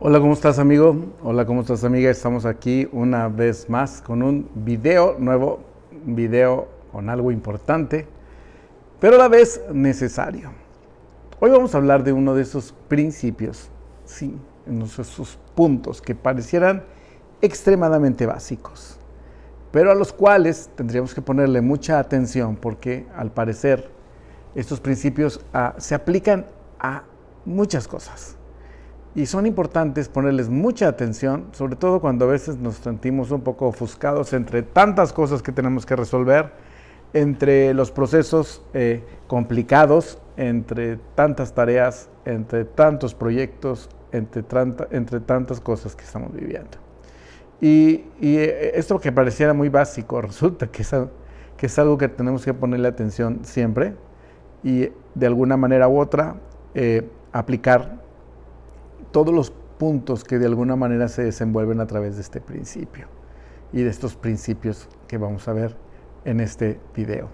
Hola, ¿cómo estás, amigo? Hola, ¿cómo estás, amiga? Estamos aquí una vez más con un video nuevo, un video con algo importante, pero a la vez necesario. Hoy vamos a hablar de uno de esos principios, sí, unos de esos puntos que parecieran extremadamente básicos, pero a los cuales tendríamos que ponerle mucha atención porque, al parecer, estos principios se aplican a muchas cosas. Y son importantes ponerles mucha atención, sobre todo cuando a veces nos sentimos un poco ofuscados entre tantas cosas que tenemos que resolver, entre los procesos complicados, entre tantas tareas, entre tantos proyectos, entre tantas cosas que estamos viviendo. Y esto que pareciera muy básico, resulta que es algo que tenemos que ponerle atención siempre y de alguna manera u otra aplicar todos los puntos que de alguna manera se desenvuelven a través de este principio y de estos principios que vamos a ver en este video.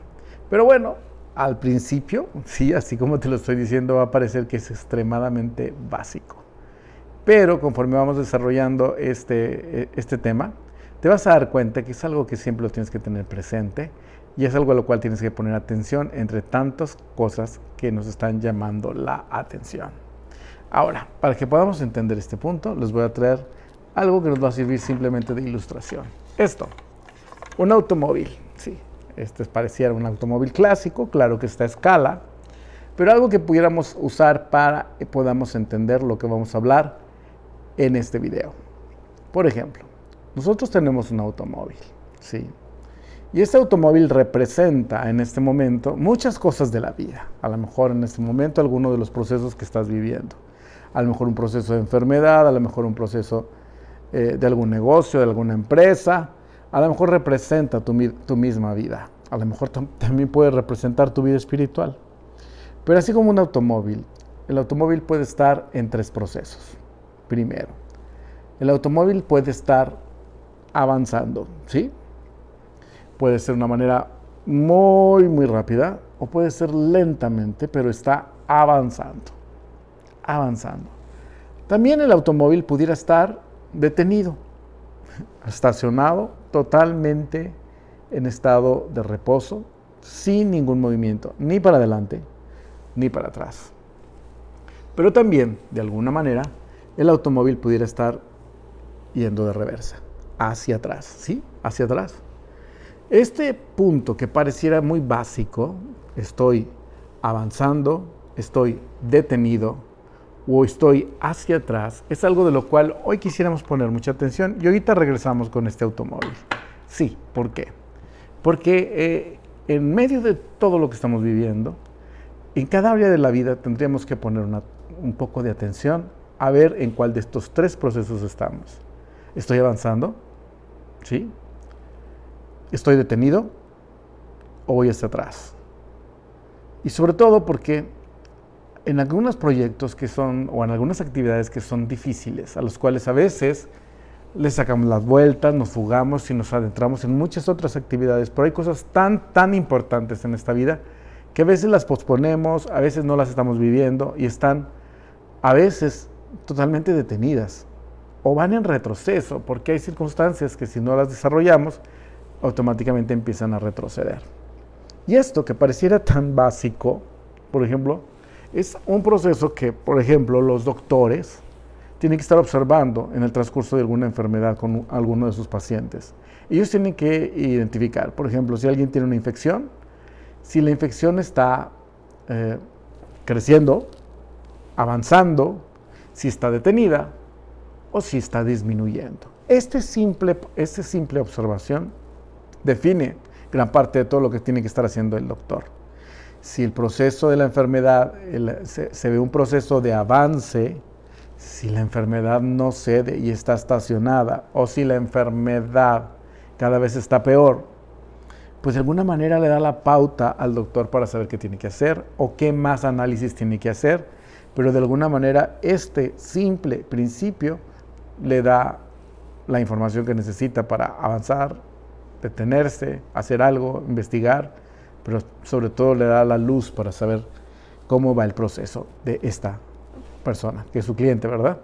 Pero bueno, al principio, sí, así como te lo estoy diciendo, va a parecer que es extremadamente básico. Pero conforme vamos desarrollando este tema, te vas a dar cuenta que es algo que siempre lo tienes que tener presente y es algo a lo cual tienes que poner atención entre tantas cosas que nos están llamando la atención. Ahora, para que podamos entender este punto, les voy a traer algo que nos va a servir simplemente de ilustración. Esto, un automóvil, sí, este pareciera un automóvil clásico, claro que está a escala, pero algo que pudiéramos usar para que podamos entender lo que vamos a hablar en este video. Por ejemplo, nosotros tenemos un automóvil, sí, y este automóvil representa en este momento muchas cosas de la vida. A lo mejor en este momento alguno de los procesos que estás viviendo. A lo mejor un proceso de enfermedad, a lo mejor un proceso de algún negocio, de alguna empresa, a lo mejor representa tu misma vida, a lo mejor también puede representar tu vida espiritual. Pero así como un automóvil, el automóvil puede estar en tres procesos. Primero, el automóvil puede estar avanzando, ¿sí? Puede ser de una manera muy rápida o puede ser lentamente, pero está avanzando. También el automóvil pudiera estar detenido, estacionado, totalmente en estado de reposo, sin ningún movimiento, ni para adelante, ni para atrás. Pero también, de alguna manera, el automóvil pudiera estar yendo de reversa, hacia atrás, ¿sí? Hacia atrás. Este punto que pareciera muy básico, estoy avanzando, estoy detenido, o estoy hacia atrás, es algo de lo cual hoy quisiéramos poner mucha atención y ahorita regresamos con este automóvil. Sí, ¿por qué? Porque en medio de todo lo que estamos viviendo, en cada área de la vida tendríamos que poner un poco de atención a ver en cuál de estos tres procesos estamos. ¿Estoy avanzando? ¿Sí? ¿Estoy detenido? ¿O voy hacia atrás? Y sobre todo porque en algunos proyectos o en algunas actividades que son difíciles, a los cuales a veces les sacamos las vueltas, nos fugamos y nos adentramos en muchas otras actividades, pero hay cosas tan importantes en esta vida que a veces las posponemos, a veces no las estamos viviendo y están a veces totalmente detenidas o van en retroceso porque hay circunstancias que si no las desarrollamos automáticamente empiezan a retroceder. Y esto que pareciera tan básico, por ejemplo, es un proceso que, por ejemplo, los doctores tienen que estar observando en el transcurso de alguna enfermedad con alguno de sus pacientes. Ellos tienen que identificar, por ejemplo, si alguien tiene una infección, si la infección está creciendo, avanzando, si está detenida o si está disminuyendo. Esta simple observación define gran parte de todo lo que tiene que estar haciendo el doctor. Si el proceso de la enfermedad se ve un proceso de avance, si la enfermedad no cede y está estacionada, o si la enfermedad cada vez está peor, pues de alguna manera le da la pauta al doctor para saber qué tiene que hacer o qué más análisis tiene que hacer, pero de alguna manera este simple principio le da la información que necesita para avanzar, detenerse, hacer algo, investigar, pero sobre todo le da la luz para saber cómo va el proceso de esta persona, que es su cliente, ¿verdad?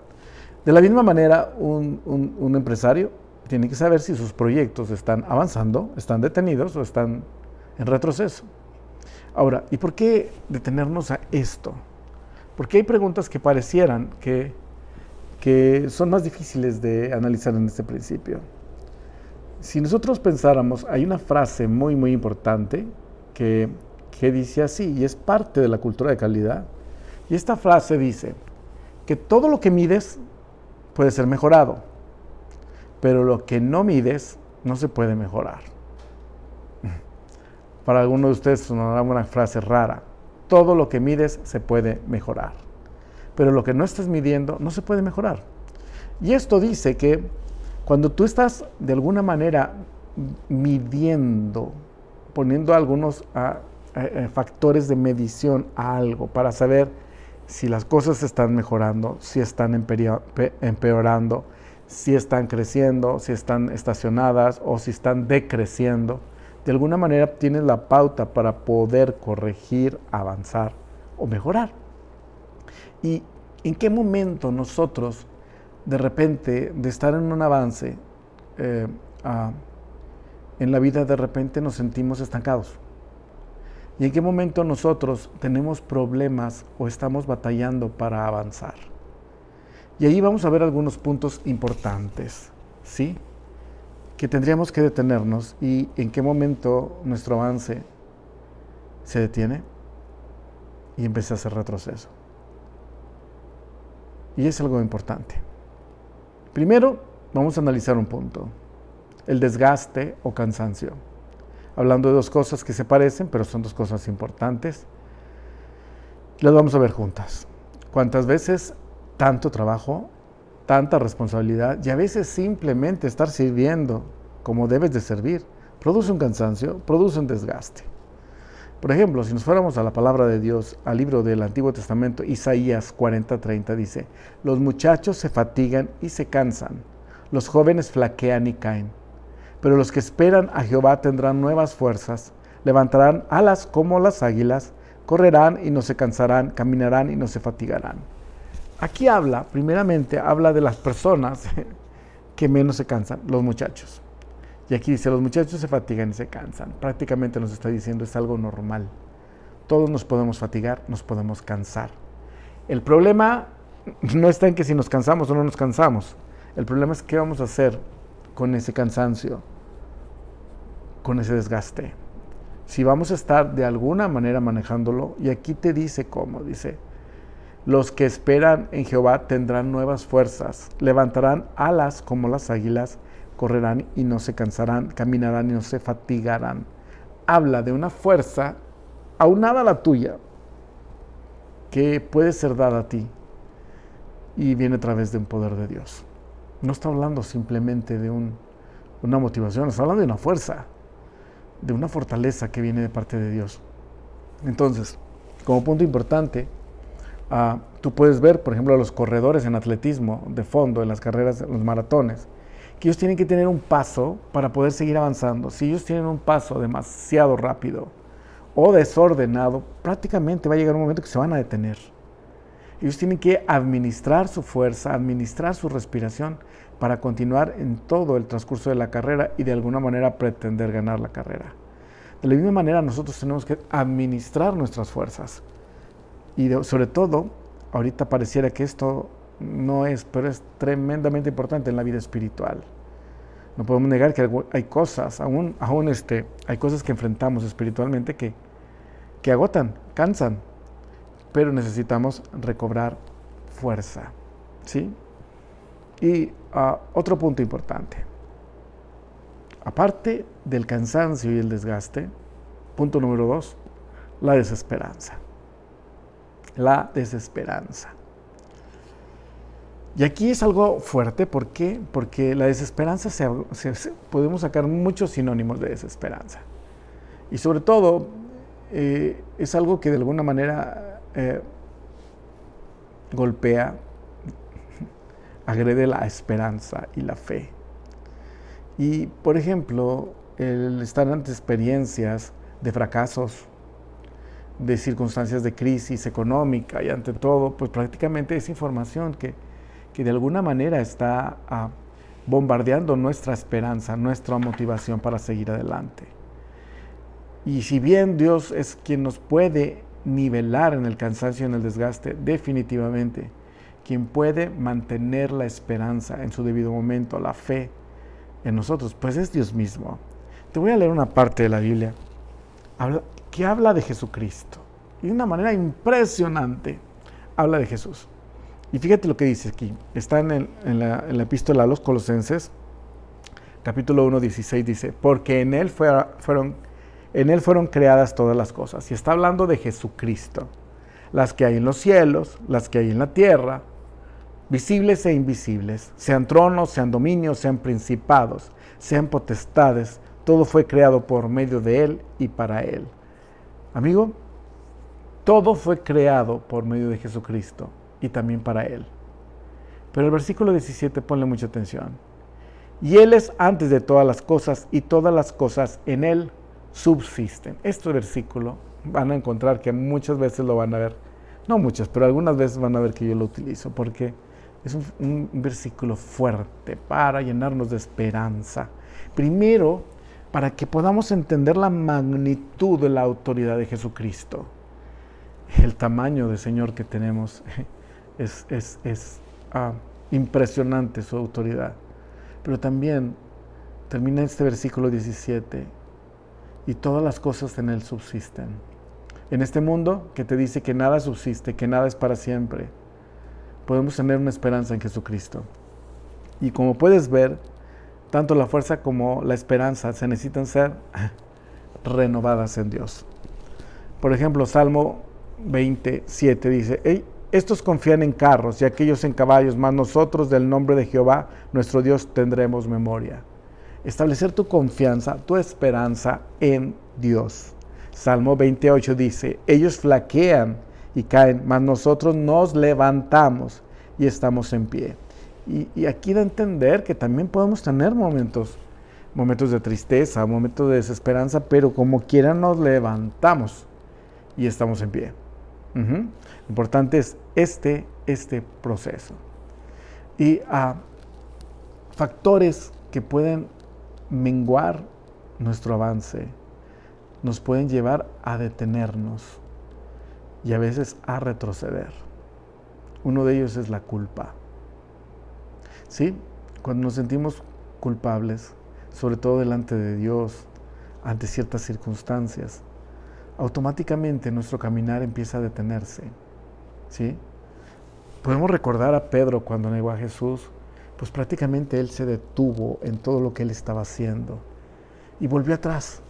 De la misma manera, un empresario tiene que saber si sus proyectos están avanzando, están detenidos o están en retroceso. Ahora, ¿y por qué detenernos a esto? Porque hay preguntas que parecieran que son más difíciles de analizar en este principio. Si nosotros pensáramos, hay una frase muy, muy importante que dice así, y es parte de la cultura de calidad, y esta frase dice que todo lo que mides puede ser mejorado, pero lo que no mides no se puede mejorar. Para algunos de ustedes sonará una frase rara. Todo lo que mides se puede mejorar, pero lo que no estás midiendo no se puede mejorar. Y esto dice que cuando tú estás de alguna manera midiendo, poniendo algunos factores de medición a algo para saber si las cosas están mejorando, si están empeorando, si están creciendo, si están estacionadas o si están decreciendo, de alguna manera tienes la pauta para poder corregir, avanzar o mejorar. ¿Y en qué momento nosotros, de repente, de estar en un avance en la vida, de repente nos sentimos estancados? ¿Y en qué momento nosotros tenemos problemas o estamos batallando para avanzar? Y ahí vamos a ver algunos puntos importantes, ¿sí? Que tendríamos que detenernos y en qué momento nuestro avance se detiene y empieza a hacer retroceso. Y es algo importante. Primero, vamos a analizar un punto, el desgaste o cansancio. Hablando de dos cosas que se parecen, pero son dos cosas importantes. Las vamos a ver juntas. ¿Cuántas veces tanto trabajo, tanta responsabilidad y a veces simplemente estar sirviendo como debes de servir produce un cansancio, produce un desgaste? Por ejemplo, si nos fuéramos a la palabra de Dios, al libro del Antiguo Testamento, Isaías 40:30 dice: los muchachos se fatigan y se cansan, los jóvenes flaquean y caen, pero los que esperan a Jehová tendrán nuevas fuerzas, levantarán alas como las águilas, correrán y no se cansarán, caminarán y no se fatigarán. Aquí primeramente habla de las personas que menos se cansan, los muchachos. Y aquí dice, los muchachos se fatigan y se cansan. Prácticamente nos está diciendo, es algo normal. Todos nos podemos fatigar, nos podemos cansar. El problema no está en que si nos cansamos o no nos cansamos. El problema es qué vamos a hacer con ese cansancio, con ese desgaste. Si vamos a estar de alguna manera manejándolo, y aquí te dice cómo, dice: los que esperan en Jehová tendrán nuevas fuerzas, levantarán alas como las águilas, correrán y no se cansarán, caminarán y no se fatigarán. Habla de una fuerza aunada a la tuya, que puede ser dada a ti y viene a través de un poder de Dios. No está hablando simplemente de una motivación, está hablando de una fuerza, de una fortaleza que viene de parte de Dios. Entonces, como punto importante, tú puedes ver, por ejemplo, a los corredores en atletismo de fondo, en las carreras, en los maratones, que ellos tienen que tener un paso para poder seguir avanzando. Si ellos tienen un paso demasiado rápido o desordenado, prácticamente va a llegar un momento que se van a detener. Ellos tienen que administrar su fuerza, administrar su respiración para continuar en todo el transcurso de la carrera y de alguna manera pretender ganar la carrera. De la misma manera, nosotros tenemos que administrar nuestras fuerzas. Y sobre todo, ahorita pareciera que esto no es, pero es tremendamente importante en la vida espiritual. No podemos negar que hay cosas, hay cosas que enfrentamos espiritualmente que agotan, cansan, pero necesitamos recobrar fuerza, ¿sí? Y otro punto importante, aparte del cansancio y el desgaste, punto número 2, la desesperanza. La desesperanza. Y aquí es algo fuerte, ¿por qué? Porque la desesperanza, podemos sacar muchos sinónimos de desesperanza. Y sobre todo, es algo que de alguna manera golpea, agrede la esperanza y la fe. Y, por ejemplo, el estar ante experiencias de fracasos, de circunstancias de crisis económica y ante todo, pues prácticamente es información que que de alguna manera está bombardeando nuestra esperanza, nuestra motivación para seguir adelante. Y si bien Dios es quien nos puede nivelar en el cansancio y en el desgaste, definitivamente, quien puede mantener la esperanza en su debido momento, la fe en nosotros, pues es Dios mismo. Te voy a leer una parte de la Biblia que habla de Jesucristo. Y de una manera impresionante habla de Jesús. Y fíjate lo que dice aquí. Está en la epístola a los Colosenses, capítulo 1, 16, dice, porque en Él fueron creadas todas las cosas. Y está hablando de Jesucristo. Las que hay en los cielos, las que hay en la tierra, visibles e invisibles, sean tronos, sean dominios, sean principados, sean potestades, todo fue creado por medio de Él y para Él. Amigo, todo fue creado por medio de Jesucristo y también para Él. Pero el versículo 17, ponle mucha atención. Y Él es antes de todas las cosas y todas las cosas en Él subsisten. Este versículo van a encontrar que muchas veces lo van a ver, no muchas, pero algunas veces van a ver que yo lo utilizo, porque es un versículo fuerte para llenarnos de esperanza. Primero, para que podamos entender la magnitud de la autoridad de Jesucristo. El tamaño de Señor que tenemos es impresionante, su autoridad. Pero también termina este versículo 17, y todas las cosas en Él subsisten. En este mundo que te dice que nada subsiste, que nada es para siempre, podemos tener una esperanza en Jesucristo. Y como puedes ver, tanto la fuerza como la esperanza se necesitan ser renovadas en Dios. Por ejemplo, Salmo 27 dice, hey, estos confían en carros y aquellos en caballos, mas nosotros del nombre de Jehová, nuestro Dios, tendremos memoria. Establecer tu confianza, tu esperanza en Dios. Salmo 28 dice, ellos flaquean y caen, mas nosotros nos levantamos y estamos en pie. Y aquí da a entender que también podemos tener momentos de tristeza, momentos de desesperanza, pero como quiera nos levantamos y estamos en pie. Lo importante es este proceso. Y factores que pueden menguar nuestro avance, nos pueden llevar a detenernos y a veces a retroceder. Uno de ellos es la culpa. ¿Sí? Cuando nos sentimos culpables, sobre todo delante de Dios, ante ciertas circunstancias, automáticamente nuestro caminar empieza a detenerse. ¿Sí? Podemos recordar a Pedro cuando negó a Jesús, pues prácticamente él se detuvo en todo lo que él estaba haciendo y volvió atrás.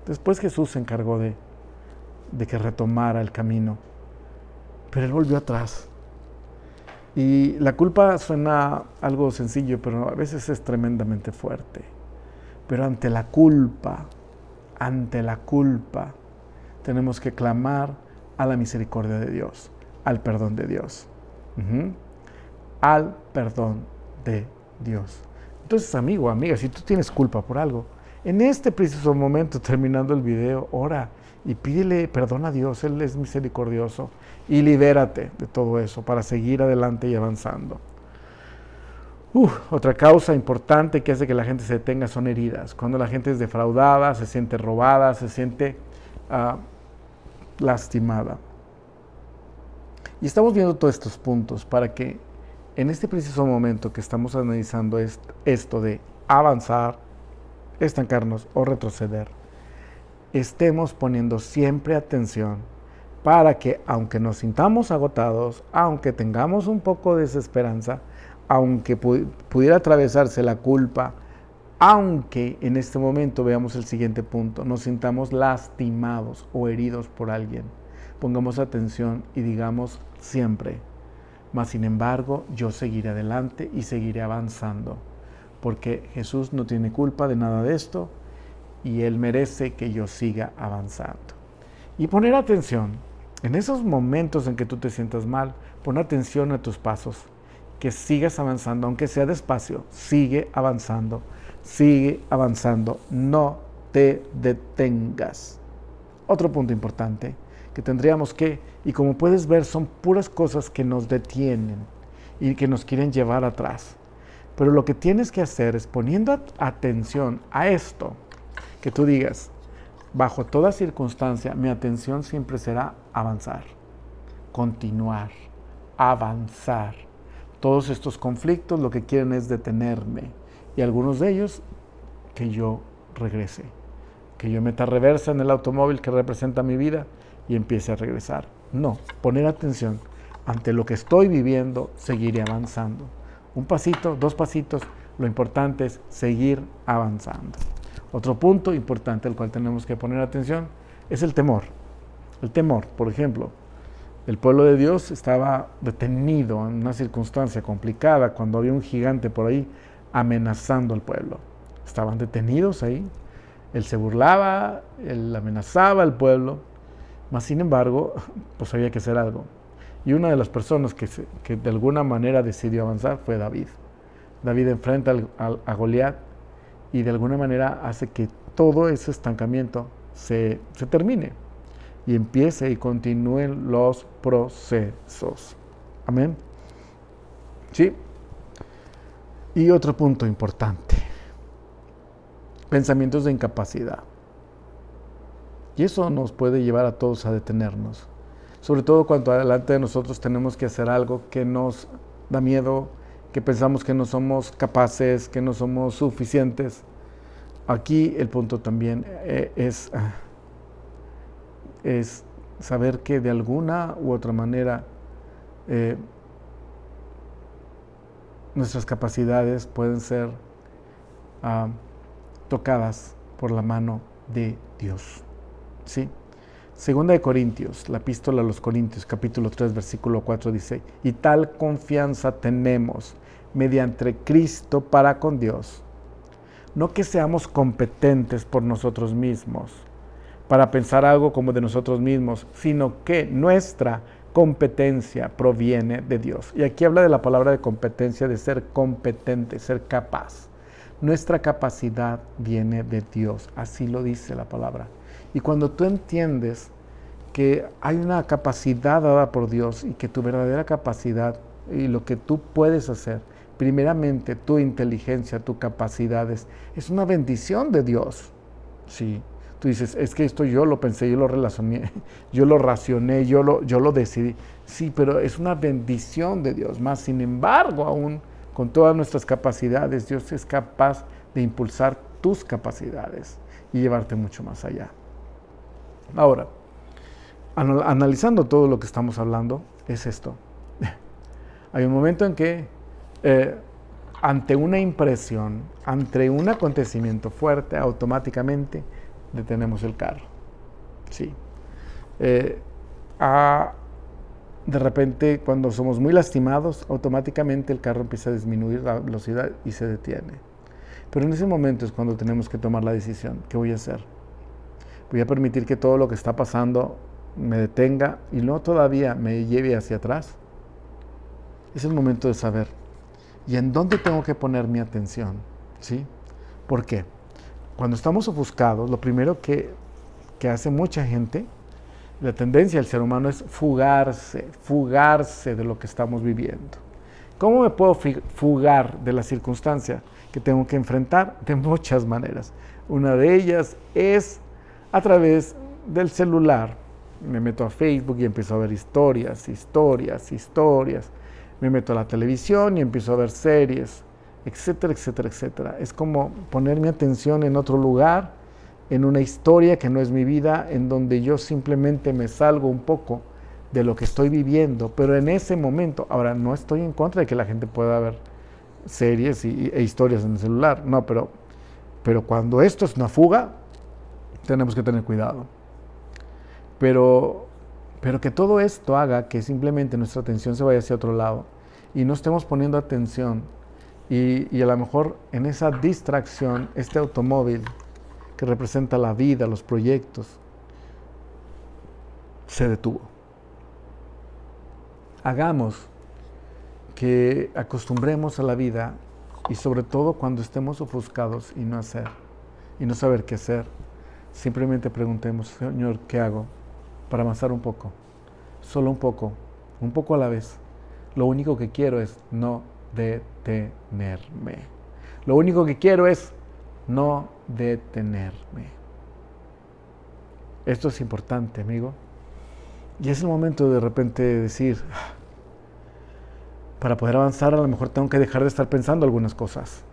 Después Jesús se encargó de que retomara el camino, pero él volvió atrás. Y la culpa suena algo sencillo, pero a veces es tremendamente fuerte. Pero ante la culpa, tenemos que clamar a la misericordia de Dios, al perdón de Dios. Al perdón de Dios. Entonces, amigo, amiga, si tú tienes culpa por algo, en este preciso momento, terminando el video, ora y pídele perdón a Dios. Él es misericordioso, y libérate de todo eso para seguir adelante y avanzando. Otra causa importante que hace que la gente se detenga son heridas. Cuando la gente es defraudada, se siente robada, se siente lastimada. Y estamos viendo todos estos puntos para que en este preciso momento que estamos analizando esto de avanzar, estancarnos o retroceder, estemos poniendo siempre atención para que, aunque nos sintamos agotados, aunque tengamos un poco de desesperanza, aunque pudiera atravesarse la culpa, aunque en este momento veamos el siguiente punto, nos sintamos lastimados o heridos por alguien, pongamos atención y digamos siempre, mas sin embargo yo seguiré adelante y seguiré avanzando, porque Jesús no tiene culpa de nada de esto y Él merece que yo siga avanzando. Y poner atención, en esos momentos en que tú te sientas mal, pon atención a tus pasos, que sigas avanzando, aunque sea despacio, sigue avanzando, no te detengas. Otro punto importante que tendríamos que, y como puedes ver, son puras cosas que nos detienen y que nos quieren llevar atrás. Pero lo que tienes que hacer es poniendo atención a esto, que tú digas, bajo toda circunstancia, mi atención siempre será avanzar, continuar, avanzar. Todos estos conflictos lo que quieren es detenerme y algunos de ellos que yo regrese, que yo meta reversa en el automóvil que representa mi vida y empiece a regresar. No, poner atención ante lo que estoy viviendo, seguiré avanzando. Un pasito, 2 pasitos, lo importante es seguir avanzando. Otro punto importante al cual tenemos que poner atención es el temor. El temor, por ejemplo, el pueblo de Dios estaba detenido en una circunstancia complicada cuando había un gigante por ahí amenazando al pueblo. Estaban detenidos ahí. Él se burlaba, él amenazaba al pueblo, mas sin embargo, pues había que hacer algo. Y una de las personas que de alguna manera decidió avanzar fue David. David enfrenta a Goliat y de alguna manera hace que todo ese estancamiento se termine y empiece y continúen los procesos. Amén. Sí. Y otro punto importante. Pensamientos de incapacidad. Y eso nos puede llevar a todos a detenernos. Sobre todo cuando delante de nosotros tenemos que hacer algo que nos da miedo, que pensamos que no somos capaces, que no somos suficientes. Aquí el punto también es saber que de alguna u otra manera nuestras capacidades pueden ser tocadas por la mano de Dios. ¿Sí? Segunda de Corintios, la epístola a los Corintios, capítulo 3, versículo 4 dice, y tal confianza tenemos mediante Cristo para con Dios. No que seamos competentes por nosotros mismos, para pensar algo como de nosotros mismos, sino que nuestra competencia proviene de Dios. Y aquí habla de la palabra de competencia, de ser competente, ser capaz. Nuestra capacidad viene de Dios, así lo dice la palabra. Y cuando tú entiendes que hay una capacidad dada por Dios y que tu verdadera capacidad y lo que tú puedes hacer, primeramente tu inteligencia, tus capacidades, es una bendición de Dios. Sí, tú dices, es que esto yo lo pensé, yo lo relacioné, yo lo racioné, yo lo decidí. Sí, pero es una bendición de Dios. Más sin embargo, aún con todas nuestras capacidades, Dios es capaz de impulsar tus capacidades y llevarte mucho más allá. Ahora, analizando todo lo que estamos hablando, es esto. Hay un momento en que ante una impresión, ante un acontecimiento fuerte, automáticamente detenemos el carro. Sí. De repente, cuando somos muy lastimados, automáticamente el carro empieza a disminuir la velocidad y se detiene. Pero en ese momento es cuando tenemos que tomar la decisión. ¿Qué voy a hacer? Voy a permitir que todo lo que está pasando me detenga y no todavía me lleve hacia atrás. Es el momento de saber. ¿Y en dónde tengo que poner mi atención? ¿Sí? ¿Por qué? Cuando estamos ofuscados, lo primero que hace mucha gente, la tendencia del ser humano es fugarse de lo que estamos viviendo. ¿Cómo me puedo fugar de la circunstancia que tengo que enfrentar? De muchas maneras. Una de ellas es a través del celular. Me meto a Facebook y empiezo a ver historias. Me meto a la televisión y empiezo a ver series, etcétera, etcétera, etcétera. Es como poner mi atención en otro lugar, en una historia que no es mi vida, en donde yo simplemente me salgo un poco de lo que estoy viviendo, pero en ese momento, ahora no estoy en contra de que la gente pueda ver series e historias en el celular, no, pero cuando esto es una fuga, tenemos que tener cuidado. Pero que todo esto haga que simplemente nuestra atención se vaya hacia otro lado y no estemos poniendo atención y a lo mejor en esa distracción, este automóvil que representa la vida, los proyectos, se detuvo. Hagamos que acostumbremos a la vida y sobre todo cuando estemos ofuscados y no saber qué hacer, simplemente preguntemos, Señor, ¿qué hago para avanzar un poco? Solo un poco a la vez. Lo único que quiero es no detenerme. Lo único que quiero es no detenerme. Esto es importante, amigo. Y es el momento de repente decir, para poder avanzar a lo mejor tengo que dejar de estar pensando algunas cosas,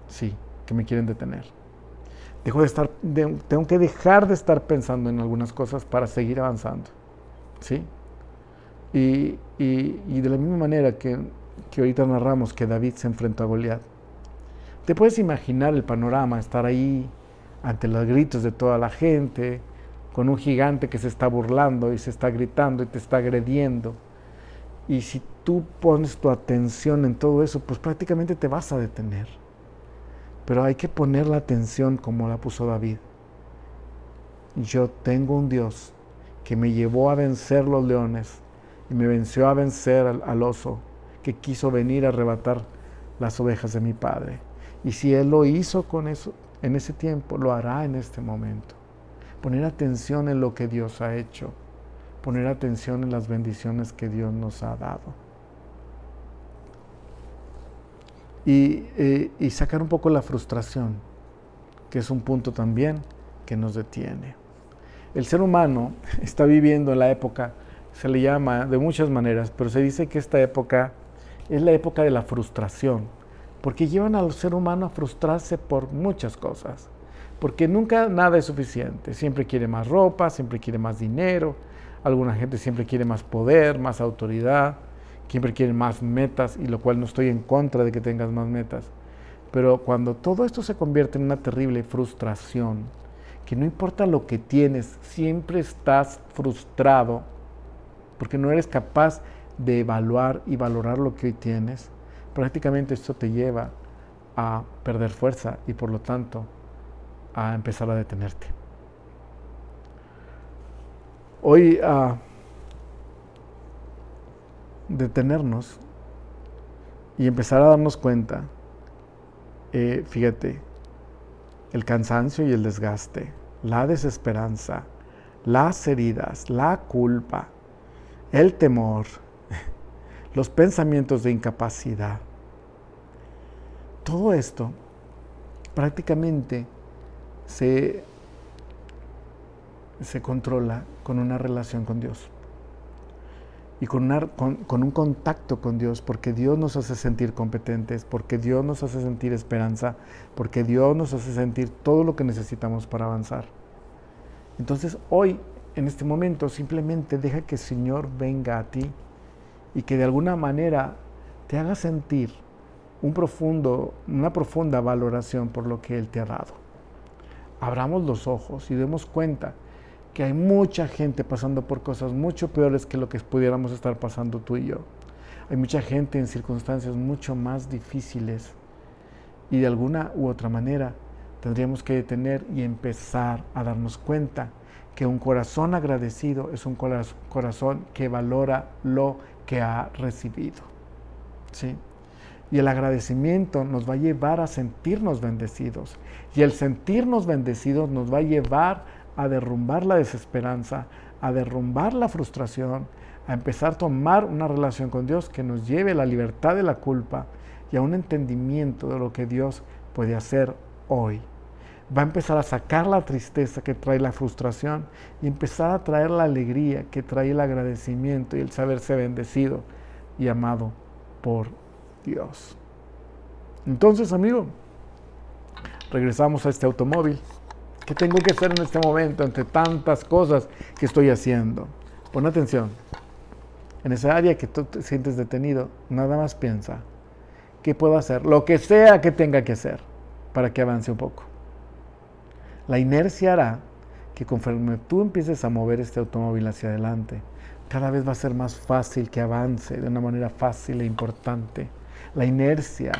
sí, que me quieren detener. Tengo que dejar de estar pensando en algunas cosas para seguir avanzando, ¿sí? Y de la misma manera que ahorita narramos que David se enfrentó a Goliat, te puedes imaginar el panorama, estar ahí ante los gritos de toda la gente, con un gigante que se está burlando y se está gritando y te está agrediendo. Y si tú pones tu atención en todo eso, pues prácticamente te vas a detener. Pero hay que poner la atención como la puso David. Yo tengo un Dios que me llevó a vencer los leones y me venció a vencer al oso que quiso venir a arrebatar las ovejas de mi padre. Y si Él lo hizo con eso en ese tiempo, lo hará en este momento. Poner atención en lo que Dios ha hecho. Poner atención en las bendiciones que Dios nos ha dado. Y sacar un poco la frustración, que es un punto también que nos detiene. El ser humano está viviendo en la época, se le llama de muchas maneras, pero se dice que esta época es la época de la frustración, porque llevan al ser humano a frustrarse por muchas cosas, porque nunca nada es suficiente, siempre quiere más ropa, siempre quiere más dinero, alguna gente siempre quiere más poder, más autoridad, siempre quiere más metas, y lo cual no estoy en contra de que tengas más metas, pero cuando todo esto se convierte en una terrible frustración, que no importa lo que tienes, siempre estás frustrado, porque no eres capaz de evaluar y valorar lo que hoy tienes, prácticamente esto te lleva a perder fuerza y por lo tanto a empezar a detenerte. Hoy detenernos y empezar a darnos cuenta, fíjate, el cansancio y el desgaste, la desesperanza, las heridas, la culpa, el temor, los pensamientos de incapacidad. Todo esto prácticamente se controla con una relación con Dios y con un contacto con Dios, porque Dios nos hace sentir competentes, porque Dios nos hace sentir esperanza, porque Dios nos hace sentir todo lo que necesitamos para avanzar. Entonces hoy, en este momento, simplemente deja que el Señor venga a ti y que de alguna manera te haga sentir una profunda valoración por lo que Él te ha dado. Abramos los ojos y demos cuenta que hay mucha gente pasando por cosas mucho peores que lo que pudiéramos estar pasando tú y yo. Hay mucha gente en circunstancias mucho más difíciles y de alguna u otra manera tendríamos que detener y empezar a darnos cuenta que un corazón agradecido es un corazón que valora lo que ha recibido, ¿sí? Y el agradecimiento nos va a llevar a sentirnos bendecidos. Y el sentirnos bendecidos nos va a llevar a derrumbar la desesperanza, a derrumbar la frustración, a empezar a tomar una relación con Dios que nos lleve a la libertad de la culpa y a un entendimiento de lo que Dios puede hacer hoy. Va a empezar a sacar la tristeza que trae la frustración y empezar a traer la alegría que trae el agradecimiento y el saberse bendecido y amado por Dios. Entonces, amigo, regresamos a este automóvil. ¿Qué tengo que hacer en este momento entre tantas cosas que estoy haciendo? Pon atención. En esa área que tú te sientes detenido, nada más piensa, ¿qué puedo hacer? Lo que sea que tenga que hacer para que avance un poco. La inercia hará que conforme tú empieces a mover este automóvil hacia adelante, cada vez va a ser más fácil que avance de una manera fácil e importante. La inercia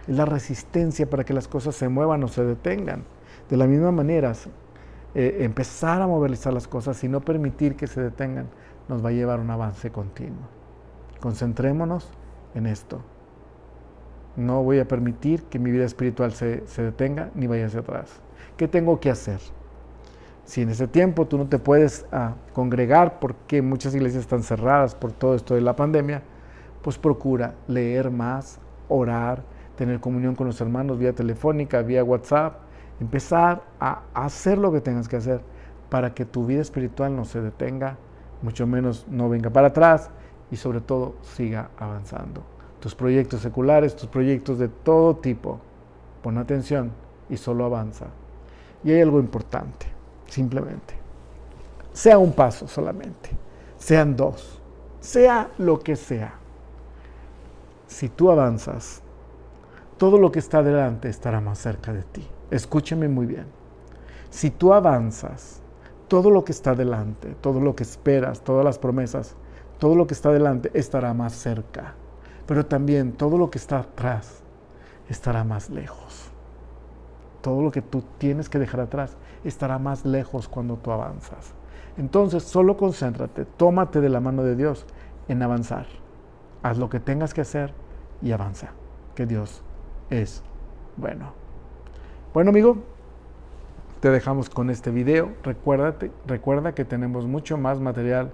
es la resistencia para que las cosas se muevan o se detengan. De la misma manera, empezar a movilizar las cosas y no permitir que se detengan nos va a llevar a un avance continuo. Concentrémonos en esto. No voy a permitir que mi vida espiritual se detenga ni vaya hacia atrás. ¿Qué tengo que hacer? Si en ese tiempo tú no te puedes congregar porque muchas iglesias están cerradas por todo esto de la pandemia, pues procura leer más, orar, tener comunión con los hermanos vía telefónica, vía WhatsApp, empezar a hacer lo que tengas que hacer para que tu vida espiritual no se detenga, mucho menos no venga para atrás y sobre todo siga avanzando. Tus proyectos seculares, tus proyectos de todo tipo, pon atención y solo avanza. Y hay algo importante, simplemente, sea un paso solamente, sean dos, sea lo que sea. Si tú avanzas, todo lo que está delante estará más cerca de ti. Escúcheme muy bien. Si tú avanzas, todo lo que está delante, todo lo que esperas, todas las promesas, todo lo que está delante estará más cerca. Pero también todo lo que está atrás estará más lejos. Todo lo que tú tienes que dejar atrás estará más lejos cuando tú avanzas. Entonces, solo concéntrate, tómate de la mano de Dios en avanzar. Haz lo que tengas que hacer y avanza, que Dios es bueno. Bueno, amigo, te dejamos con este video. Recuerda que tenemos mucho más material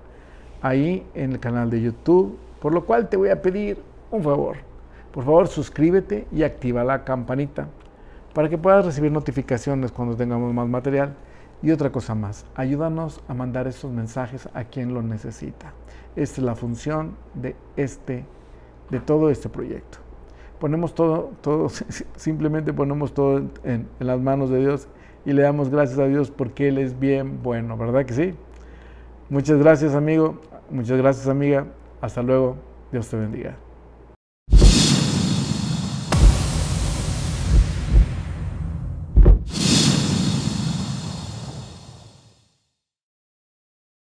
ahí en el canal de YouTube, por lo cual te voy a pedir un favor. Por favor, suscríbete y activa la campanita para que puedas recibir notificaciones cuando tengamos más material. Y otra cosa más, ayúdanos a mandar esos mensajes a quien lo necesita. Esta es la función de todo este proyecto. Ponemos todo, simplemente ponemos todo en las manos de Dios y le damos gracias a Dios porque Él es bien bueno, ¿verdad que sí? Muchas gracias, amigo. Muchas gracias, amiga. Hasta luego. Dios te bendiga.